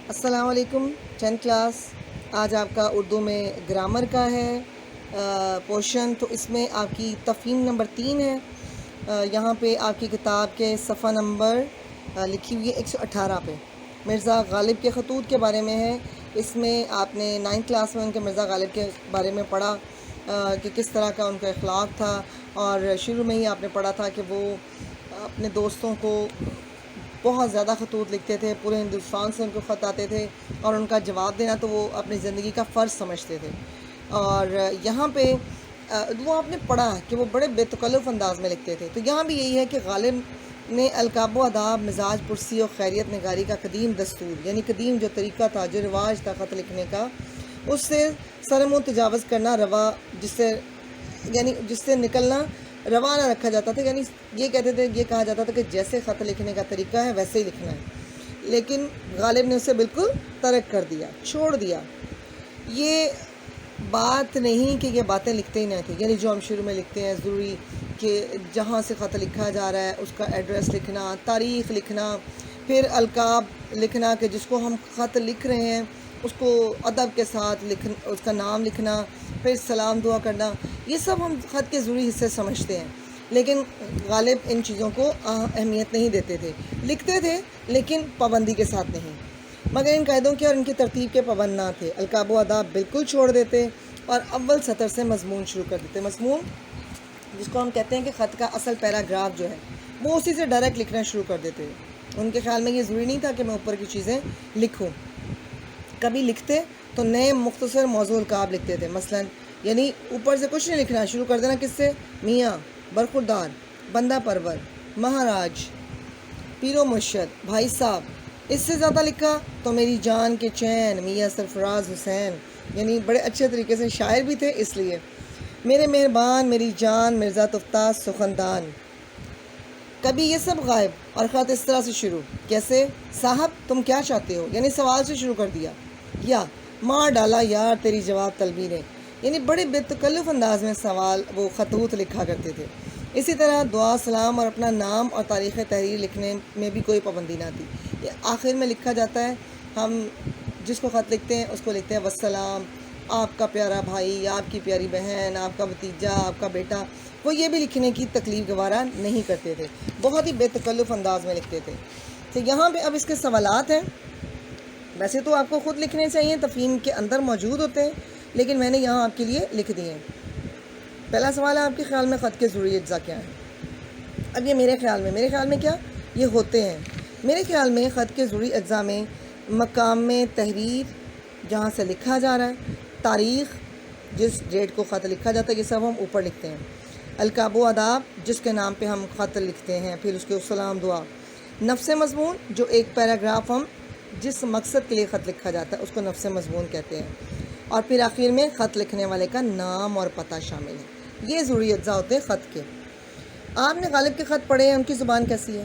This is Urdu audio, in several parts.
السلام علیکم 10th کلاس. آج آپ کا اردو میں گرامر کا ہے پورشن. تو اس میں آپ کی تفہیم نمبر 3 ہے. یہاں پہ آپ کی کتاب کے صفحہ نمبر لکھی ہوئی ہے 118 پہ. مرزا غالب کے خطوط کے بارے میں ہے. اس میں آپ نے 9th کلاس میں ان کے مرزا غالب کے بارے میں پڑھا کہ کس طرح کا ان کا اخلاق تھا، اور شروع میں ہی آپ نے پڑھا تھا کہ وہ اپنے دوستوں کو بہت زیادہ خطوط لکھتے تھے. پورے ہندوستان سے ان کو خط آتے تھے اور ان کا جواب دینا تو وہ اپنی زندگی کا فرض سمجھتے تھے. اور یہاں پہ وہ آپ نے پڑھا کہ وہ بڑے بے تکلف انداز میں لکھتے تھے. تو یہاں بھی یہی ہے کہ غالب نے القاب و آداب، مزاج پرسی اور خیریت نگاری کا قدیم دستور، یعنی قدیم جو طریقہ تھا، جو رواج تھا خط لکھنے کا، اس سے سرمو تجاوز کرنا روا، جس سے نکلنا روا نہ رکھا جاتا تھا. یعنی یہ کہتے تھے، یہ کہا جاتا تھا کہ جیسے خط لکھنے کا طریقہ ہے ویسے ہی لکھنا ہے. لیکن غالب نے اسے بالکل ترک کر دیا، چھوڑ دیا. یہ بات نہیں کہ یہ باتیں لکھتے ہی نہ تھے. یعنی جو ہم شروع میں لکھتے ہیں، ضروری کہ جہاں سے خط لکھا جا رہا ہے اس کا ایڈریس لکھنا، تاریخ لکھنا، پھر القاب لکھنا کہ جس کو ہم خط لکھ رہے ہیں اس کو ادب کے ساتھ اس کا نام لکھنا، پھر سلام دعا کرنا. یہ سب ہم خط کے ضروری حصے سمجھتے ہیں. لیکن غالب ان چیزوں کو اہمیت نہیں دیتے تھے. لکھتے تھے لیکن پابندی کے ساتھ نہیں، مگر ان قاعدوں کے اور ان کی ترتیب کے پابند نہ تھے. القاب و آداب بالکل چھوڑ دیتے اور اول سطر سے مضمون شروع کر دیتے. مضمون جس کو ہم کہتے ہیں کہ خط کا اصل پیراگراف جو ہے، وہ اسی سے ڈائریکٹ لکھنا شروع کر دیتے. ان کے خیال میں یہ ضروری نہیں تھا کہ میں اوپر کی چیزیں لکھوں. کبھی لکھتے تو نئے مختصر موضوع القاب لکھتے تھے. مثلا یعنی اوپر سے کچھ نہیں لکھنا، شروع کر دینا کس سے؟ میاں، برخوردار، بندہ پرور، مہاراج، پیر و مرشد، بھائی صاحب. اس سے زیادہ لکھا تو میری جان کے چین میاں سرفراز حسین. یعنی بڑے اچھے طریقے سے شاعر بھی تھے، اس لیے میرے مہربان، میری جان مرزا تفتح سخندان. کبھی یہ سب غائب اور خط اس طرح سے شروع. کیسے؟ صاحب تم کیا چاہتے ہو؟ یعنی سوال سے شروع کر دیا. یا مار ڈالا یار تیری جواب طلبی نے. یعنی بڑے بے تکلف انداز میں سوال وہ خطوط لکھا کرتے تھے. اسی طرح دعا، سلام اور اپنا نام اور تاریخ تحریر لکھنے میں بھی کوئی پابندی نہ تھی. یہ آخر میں لکھا جاتا ہے. ہم جس کو خط لکھتے ہیں اس کو لکھتے ہیں والسلام، آپ کا پیارا بھائی یا آپ کی پیاری بہن، آپ کا بھتیجا، آپ کا بیٹا. وہ یہ بھی لکھنے کی تکلیف گوارا نہیں کرتے تھے، بہت ہی بے تکلف انداز میں لکھتے تھے. تو یہاں پہ اب اس کے سوالات ہیں. ویسے تو آپ کو خود لکھنے چاہیے، تفہیم کے اندر موجود ہوتے ہیں، لیکن میں نے یہاں آپ کے لیے لکھ دیے ہیں. پہلا سوال ہے، آپ کے خیال میں خط کے ضروری اجزاء کیا ہیں؟ اب یہ میرے خیال میں کیا یہ ہوتے ہیں. میرے خیال میں خط کے ضروری اجزاء میں مقام میں تحریر، جہاں سے لکھا جا رہا ہے، تاریخ، جس ڈیٹ کو خط لکھا جاتا ہے، یہ سب ہم اوپر لکھتے ہیں. القاب و آداب، جس کے نام پہ ہم خط لکھتے ہیں، پھر اس کے سلام دعا. نفس مضمون، جو ایک پیراگراف ہم جس مقصد کے لیے خط لکھا جاتا ہے اس کو نفس مضمون کہتے ہیں. اور پھر آخر میں خط لکھنے والے کا نام اور پتہ شامل ہے. یہ ضروری اجزاء ہوتے ہیں خط کے. آپ نے غالب کے خط پڑھے ہیں، ان کی زبان کیسی ہے؟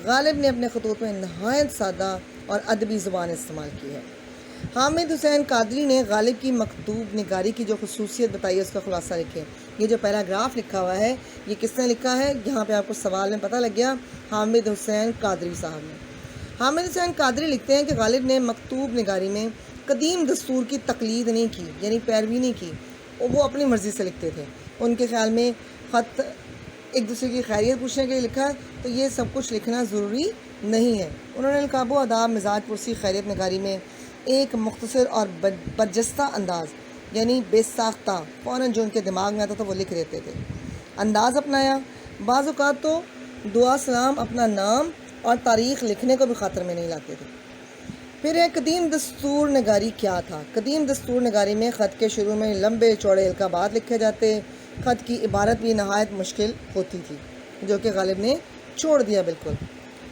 غالب نے اپنے خطوط میں نہایت سادہ اور ادبی زبان استعمال کی ہے. حامد حسین قادری نے غالب کی مکتوب نگاری کی جو خصوصیت بتائی ہے اس کا خلاصہ لکھے. یہ جو پیراگراف لکھا ہوا ہے یہ کس نے لکھا ہے؟ یہاں پہ آپ کو سوال میں پتہ لگ گیا، حامد حسین قادری صاحب نے. حامد حسین قادری لکھتے ہیں کہ غالب نے مکتوب نگاری میں قدیم دستور کی تقلید نہیں کی، یعنی پیروی نہیں کی. وہ اپنی مرضی سے لکھتے تھے. ان کے خیال میں خط ایک دوسرے کی خیریت پوچھنے کے لیے لکھا ہے تو یہ سب کچھ لکھنا ضروری نہیں ہے. انہوں نے القاب و آداب، مزاج پرسی، خیریت نگاری میں ایک مختصر اور برجستہ انداز، یعنی بے ساختہ، فوراً جو ان کے دماغ میں آتا تھا وہ لکھ دیتے تھے، انداز اپنایا. بعض اوقات تو دعا، سلام، اپنا نام اور تاریخ لکھنے کو بھی خاطر میں نہیں لاتے تھے. پھر ہے قدیم دستور نگاری کیا تھا؟ قدیم دستور نگاری میں خط کے شروع میں لمبے چوڑے القابات لکھے جاتے. خط کی عبارت بھی نہایت مشکل ہوتی تھی، جو کہ غالب نے چھوڑ دیا بالکل.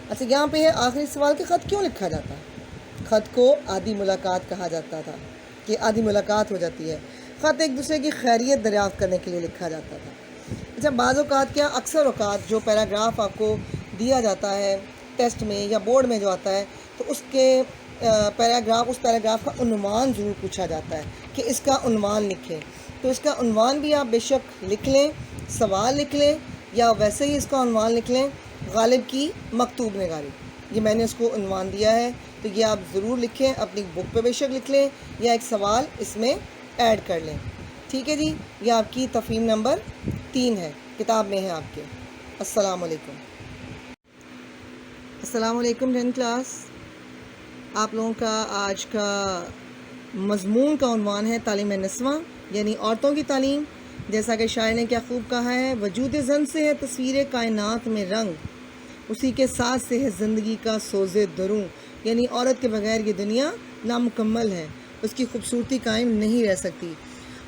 اچھا، یہاں پہ ہے آخری سوال کہ خط کیوں لکھا جاتا ہے؟ خط کو آدھی ملاقات کہا جاتا تھا کہ آدھی ملاقات ہو جاتی ہے. خط ایک دوسرے کی خیریت دریافت کرنے کے لیے لکھا جاتا تھا. اچھا، بعض اوقات کیا، اکثر اوقات جو پیراگراف آپ کو دیا جاتا ہے ٹیسٹ میں یا بورڈ میں جو آتا ہے تو اس کے اس پیراگراف کا عنوان ضرور پوچھا جاتا ہے کہ اس کا عنوان لکھیں. تو اس کا عنوان بھی آپ بے شک لکھ لیں، سوال لکھ لیں یا ویسے ہی اس کا عنوان لکھ لیں، غالب کی مکتوب نگاری. یہ میں نے اس کو عنوان دیا ہے تو یہ آپ ضرور لکھیں، اپنی بک پہ بے شک لکھ لیں یا ایک سوال اس میں ایڈ کر لیں. ٹھیک ہے جی، یہ آپ کی تفہیم نمبر 3 ہے، کتاب میں ہے آپ کے. السلام علیکم. السلام علیکم 10 کلاس. آپ لوگوں کا آج کا مضمون کا عنوان ہے تعلیم نسواں، یعنی عورتوں کی تعلیم. جیسا کہ شاعر نے کیا خوب کہا ہے، وجود زن سے ہے تصویر کائنات میں رنگ، اسی کے ساتھ سے ہے زندگی کا سوز دروں. یعنی عورت کے بغیر یہ دنیا نامکمل ہے، اس کی خوبصورتی قائم نہیں رہ سکتی.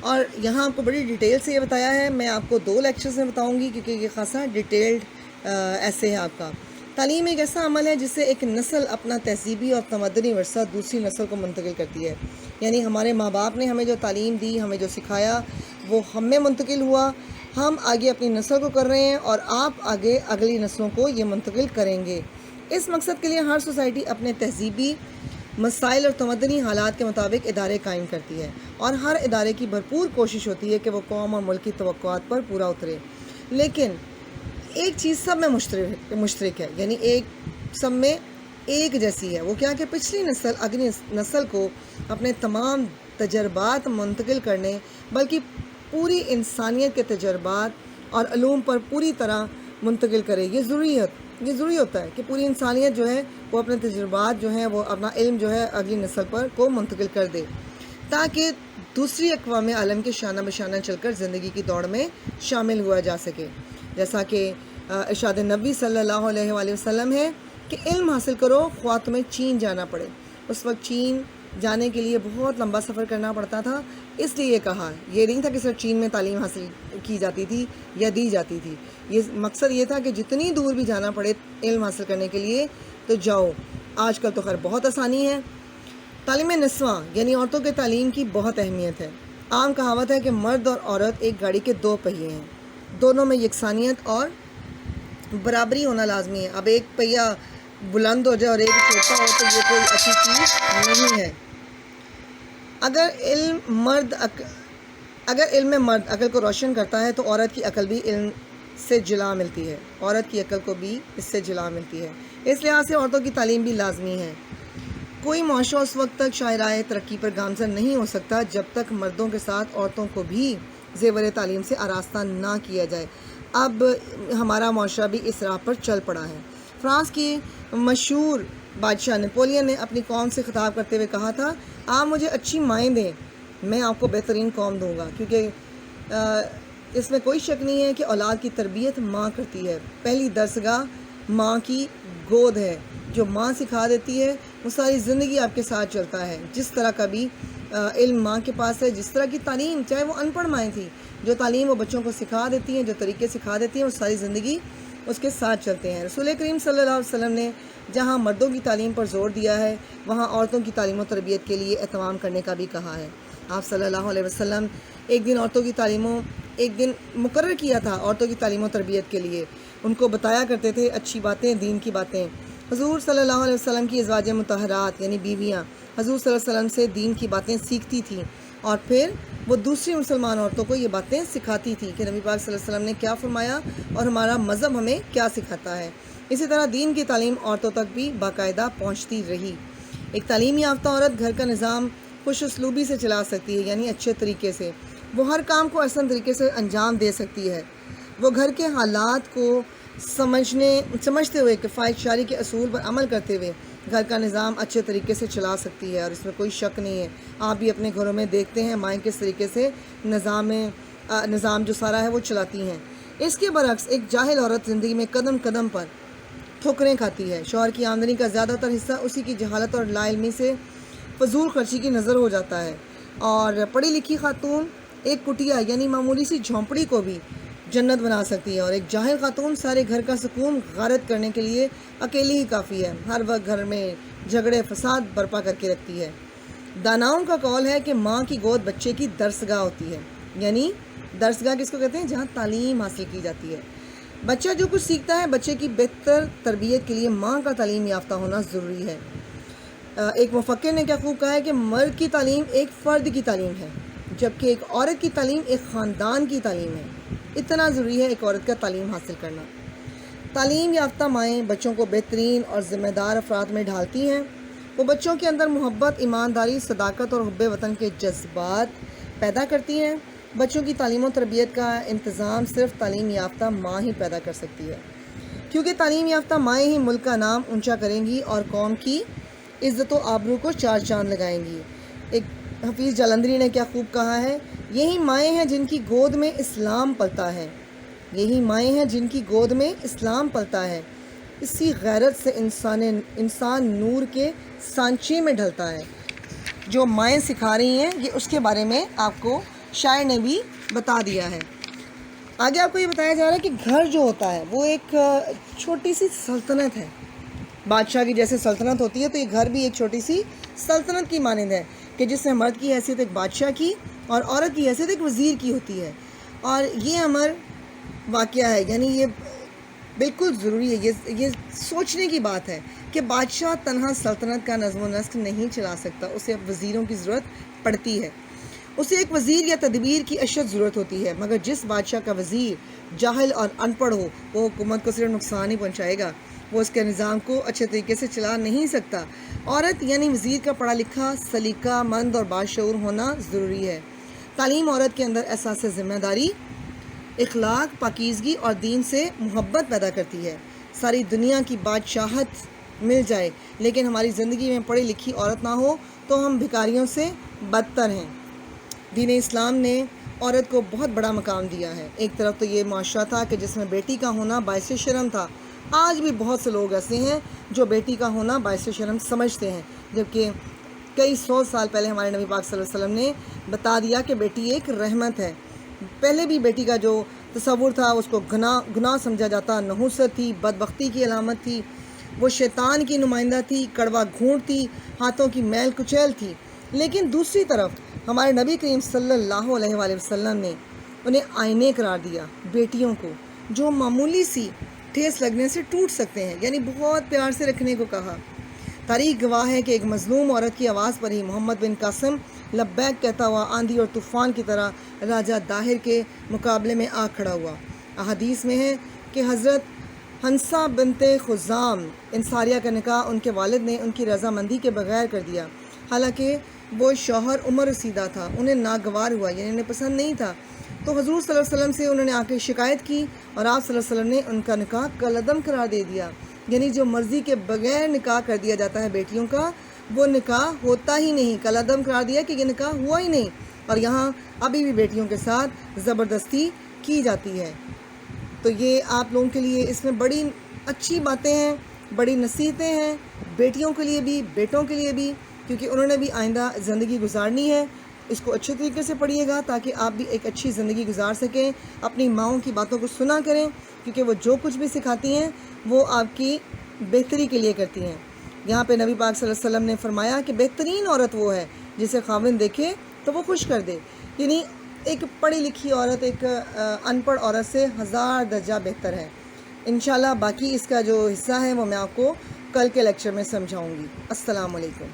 اور یہاں آپ کو بڑی ڈیٹیل سے یہ بتایا ہے. میں آپ کو 2 لیکچرز میں بتاؤں گی کیونکہ یہ خاصا ڈیٹیلڈ ایسے ہے آپ کا. تعلیم ایک ایسا عمل ہے جس سے ایک نسل اپنا تہذیبی اور تمدنی ورثہ دوسری نسل کو منتقل کرتی ہے. یعنی ہمارے ماں باپ نے ہمیں جو تعلیم دی، ہمیں جو سکھایا، وہ ہم میں منتقل ہوا، ہم آگے اپنی نسل کو کر رہے ہیں اور آپ آگے اگلی نسلوں کو یہ منتقل کریں گے. اس مقصد کے لیے ہر سوسائٹی اپنے تہذیبی مسائل اور تمدنی حالات کے مطابق ادارے قائم کرتی ہے، اور ہر ادارے کی بھرپور کوشش ہوتی ہے کہ وہ قوم اور ملک کی توقعات پر پورا اترے. لیکن ایک چیز سب میں مشترک ہے، یعنی سب میں ایک جیسی ہے. وہ کیا کہ پچھلی نسل اگلی نسل کو اپنے تمام تجربات منتقل کرنے، بلکہ پوری انسانیت کے تجربات اور علوم پر پوری طرح منتقل کرے. یہ ضروری ہوتا ہے کہ پوری انسانیت جو ہے وہ اپنے تجربات جو ہیں، وہ اپنا علم جو ہے اگلی نسل پر کو منتقل کر دے، تاکہ دوسری اقوام عالم کے شانہ بشانہ چل کر زندگی کی دوڑ میں شامل ہوا جا سکے. جیسا کہ ارشاد نبی صلی اللہ علیہ وآلہ وسلم ہے کہ علم حاصل کرو خواہ تمہیں چین جانا پڑے. اس وقت چین جانے کے لیے بہت لمبا سفر کرنا پڑتا تھا، اس لیے یہ کہا. یہ نہیں تھا کہ صرف چین میں تعلیم حاصل کی جاتی تھی یا دی جاتی تھی. یہ مقصد یہ تھا کہ جتنی دور بھی جانا پڑے علم حاصل کرنے کے لیے تو جاؤ. آج کل تو خیر بہت آسانی ہے. تعلیم نسواں یعنی عورتوں کے تعلیم کی بہت اہمیت ہے. عام کہاوت ہے کہ مرد اور عورت ایک گاڑی کے 2 پہیے ہیں، دونوں میں یکسانیت اور برابری ہونا لازمی ہے. اب ایک پہیہ بلند ہو جائے اور ایک چھوٹا ہو تو یہ کوئی اچھی چیز نہیں ہے. اگر علم مرد عقل کو روشن کرتا ہے تو عورت کی عقل بھی علم سے جلا ملتی ہے. عورت کی عقل کو بھی اس سے جلا ملتی ہے. اس لحاظ سے عورتوں کی تعلیم بھی لازمی ہے. کوئی معاشرہ اس وقت تک شاہراہ ترقی پر گامزن نہیں ہو سکتا جب تک مردوں کے ساتھ عورتوں کو بھی زیور تعلیم سے آراستہ نہ کیا جائے. اب ہمارا معاشرہ بھی اس راہ پر چل پڑا ہے. فرانس کی مشہور بادشاہ نپولین نے اپنی قوم سے خطاب کرتے ہوئے کہا تھا، آپ مجھے اچھی مائیں دیں، میں آپ کو بہترین قوم دوں گا. کیونکہ اس میں کوئی شک نہیں ہے کہ اولاد کی تربیت ماں کرتی ہے. پہلی درسگاہ ماں کی گود ہے. جو ماں سکھا دیتی ہے وہ ساری زندگی آپ کے ساتھ چلتا ہے. جس طرح کا بھی علم ماں کے پاس ہے، جس طرح کی تعلیم، چاہے وہ ان پڑھ مائیں تھیں، جو تعلیم وہ بچوں کو سکھا دیتی ہیں، جو طریقے سکھا دیتی ہیں، وہ ساری زندگی اس کے ساتھ چلتے ہیں. رسول کریم صلی اللہ علیہ وسلم نے جہاں مردوں کی تعلیم پر زور دیا ہے، وہاں عورتوں کی تعلیم و تربیت کے لیے اہتمام کرنے کا بھی کہا ہے. آپ صلی اللہ علیہ وسلم ایک دن مقرر کیا تھا عورتوں کی تعلیم و تربیت کے لیے. ان کو بتایا کرتے تھے اچھی باتیں، دین کی باتیں. حضور صلی اللہ علیہ وسلم کی ازواج مطہرات یعنی بیویاں حضور صلی اللہ علیہ وسلم سے دین کی باتیں سیکھتی تھیں، اور پھر وہ دوسری مسلمان عورتوں کو یہ باتیں سکھاتی تھیں کہ نبی پاک صلی اللہ علیہ وسلم نے کیا فرمایا اور ہمارا مذہب ہمیں کیا سکھاتا ہے. اسی طرح دین کی تعلیم عورتوں تک بھی باقاعدہ پہنچتی رہی. ایک تعلیم یافتہ عورت گھر کا نظام خوش اسلوبی سے چلا سکتی ہے، یعنی اچھے طریقے سے. وہ ہر کام کو احسن طریقے سے انجام دے سکتی ہے. وہ گھر کے حالات کو سمجھتے ہوئے کفایت شاری کے اصول پر عمل کرتے ہوئے گھر کا نظام اچھے طریقے سے چلا سکتی ہے، اور اس میں کوئی شک نہیں ہے. آپ بھی اپنے گھروں میں دیکھتے ہیں مائیں کس طریقے سے نظام جو سارا ہے وہ چلاتی ہیں. اس کے برعکس ایک جاہل عورت زندگی میں قدم قدم پر ٹھوکریں کھاتی ہے. شوہر کی آمدنی کا زیادہ تر حصہ اسی کی جہالت اور لا علمی سے فضول خرچی کی نظر ہو جاتا ہے. اور پڑھی لکھی خاتون ایک کٹیا یعنی معمولی سی جھونپڑی کو بھی جنت بنا سکتی ہے، اور ایک جاہل خاتون سارے گھر کا سکون غارت کرنے کے لیے اکیلی ہی کافی ہے. ہر وقت گھر میں جھگڑے فساد برپا کر کے رکھتی ہے. داناؤں کا قول ہے کہ ماں کی گود بچے کی درسگاہ ہوتی ہے. یعنی درسگاہ کس کو کہتے ہیں؟ جہاں تعلیم حاصل کی جاتی ہے. بچہ جو کچھ سیکھتا ہے، بچے کی بہتر تربیت کے لیے ماں کا تعلیم یافتہ ہونا ضروری ہے. ایک مفکر نے کیا خوب کہا ہے کہ مرد کی تعلیم ایک فرد کی تعلیم ہے، جبکہ ایک عورت کی تعلیم ایک خاندان کی تعلیم ہے. اتنا ضروری ہے ایک عورت کا تعلیم حاصل کرنا. تعلیم یافتہ مائیں بچوں کو بہترین اور ذمہ دار افراد میں ڈھالتی ہیں. وہ بچوں کے اندر محبت، ایمانداری، صداقت اور حب وطن کے جذبات پیدا کرتی ہیں۔ بچوں کی تعلیم و تربیت کا انتظام صرف تعلیم یافتہ ماں ہی پیدا کر سکتی ہے، کیونکہ تعلیم یافتہ مائیں ہی ملک کا نام اونچا کریں گی اور قوم کی عزت و آبرو کو چار چاند لگائیں گی۔ ایک حفیظ جالندھری نے کیا خوب کہا ہے، یہی مائیں ہیں جن کی گود میں اسلام پلتا ہے، یہی مائیں ہیں جن کی گود میں اسلام پلتا ہے، اسی غیرت سے انسان نور کے سانچے میں ڈھلتا ہے۔ جو مائیں سکھا رہی ہیں یہ اس کے بارے میں آپ کو شاعر نے بھی بتا دیا ہے۔ آگے آپ کو یہ بتایا جا رہا ہے کہ گھر جو ہوتا ہے وہ ایک چھوٹی سی سلطنت ہے۔ بادشاہ کی جیسے سلطنت ہوتی ہے تو یہ گھر بھی ایک چھوٹی سی سلطنت کی مانند ہے کہ جس میں مرد کی حیثیت ایک بادشاہ کی اور عورت کی حیثیت ایک وزیر کی ہوتی ہے۔ اور یہ امر واقعہ ہے، یعنی یہ بالکل ضروری ہے، یہ سوچنے کی بات ہے کہ بادشاہ تنہا سلطنت کا نظم و نسق نہیں چلا سکتا، اسے وزیروں کی ضرورت پڑتی ہے، اسے ایک وزیر یا تدبیر کی اشد ضرورت ہوتی ہے۔ مگر جس بادشاہ کا وزیر جاہل اور ان پڑھ ہو وہ حکومت کو صرف نقصان ہی پہنچائے گا، وہ اس کے نظام کو اچھے طریقے سے چلا نہیں سکتا۔ عورت یعنی وزیر کا پڑھا لکھا، سلیقہ مند اور باشعور ہونا ضروری ہے۔ تعلیم عورت کے اندر احساس ذمہ داری، اخلاق، پاکیزگی اور دین سے محبت پیدا کرتی ہے۔ ساری دنیا کی بادشاہت مل جائے لیکن ہماری زندگی میں پڑھی لکھی عورت نہ ہو تو ہم بھکاریوں سے بدتر ہیں۔ دین اسلام نے عورت کو بہت بڑا مقام دیا ہے۔ ایک طرف تو یہ معاشرہ تھا کہ جس میں بیٹی کا ہونا باعث شرم تھا، آج بھی بہت سے لوگ ایسے ہیں جو بیٹی کا ہونا باعث شرم سمجھتے ہیں، جبکہ کئی سو سال پہلے ہمارے نبی پاک صلی اللہ علیہ وسلم نے بتا دیا کہ بیٹی ایک رحمت ہے۔ پہلے بھی بیٹی کا جو تصور تھا اس کو گناہ سمجھا جاتا، نحوست تھی، بدبختی کی علامت تھی، وہ شیطان کی نمائندہ تھی، کڑوا گھونٹ تھی، ہاتھوں کی میل کچیل تھی۔ لیکن دوسری طرف ہمارے نبی کریم صلی اللہ علیہ وآلہ وسلم نے انہیں آئینے قرار دیا، بیٹیوں کو جو معمولی سی ٹھیس لگنے سے ٹوٹ سکتے ہیں، یعنی بہت پیار سے رکھنے کو کہا۔ تاریخ گواہ ہے کہ ایک مظلوم عورت کی آواز پر ہی محمد بن قاسم لبیک کہتا ہوا آندھی اور طوفان کی طرح راجہ داہر کے مقابلے میں آ کھڑا ہوا۔ احادیث میں ہے کہ حضرت حنسہ بنت خزام انصاریہ کا نکاح ان کے والد نے ان کی رضامندی کے بغیر کر دیا، حالانکہ وہ شوہر عمر رسیدہ تھا، انہیں ناگوار ہوا، یعنی انہیں پسند نہیں تھا۔ تو حضور صلی اللہ علیہ وسلم سے انہوں نے آ کے شکایت کی اور آپ صلی اللہ علیہ وسلم نے ان کا نکاح کالعدم قرار دے دیا، یعنی جو مرضی کے بغیر نکاح کر دیا جاتا ہے بیٹیوں کا وہ نکاح ہوتا ہی نہیں، کالعدم قرار دیا کہ یہ نکاح ہوا ہی نہیں۔ اور یہاں ابھی بھی بیٹیوں کے ساتھ زبردستی کی جاتی ہے۔ تو یہ آپ لوگوں کے لیے اس میں بڑی اچھی باتیں ہیں، بڑی نصیحتیں ہیں، بیٹیوں کے لیے بھی بیٹوں کے لیے بھی، کیونکہ انہوں نے بھی آئندہ زندگی گزارنی ہے۔ اس کو اچھے طریقے سے پڑھیے گا تاکہ آپ بھی ایک اچھی زندگی گزار سکیں، اپنی ماؤں کی باتوں کو سنا کریں، کیونکہ وہ جو کچھ بھی سکھاتی ہیں وہ آپ کی بہتری کے لیے کرتی ہیں۔ یہاں پہ نبی پاک صلی اللہ علیہ وسلم نے فرمایا کہ بہترین عورت وہ ہے جسے خاوند دیکھے تو وہ خوش کر دے، یعنی ایک پڑھی لکھی عورت ایک ان پڑھ عورت سے 1000 درجہ بہتر ہے۔ انشاءاللہ باقی اس کا جو حصہ ہے وہ میں آپ کو کل کے لیکچر میں سمجھاؤں گی۔ السلام علیکم۔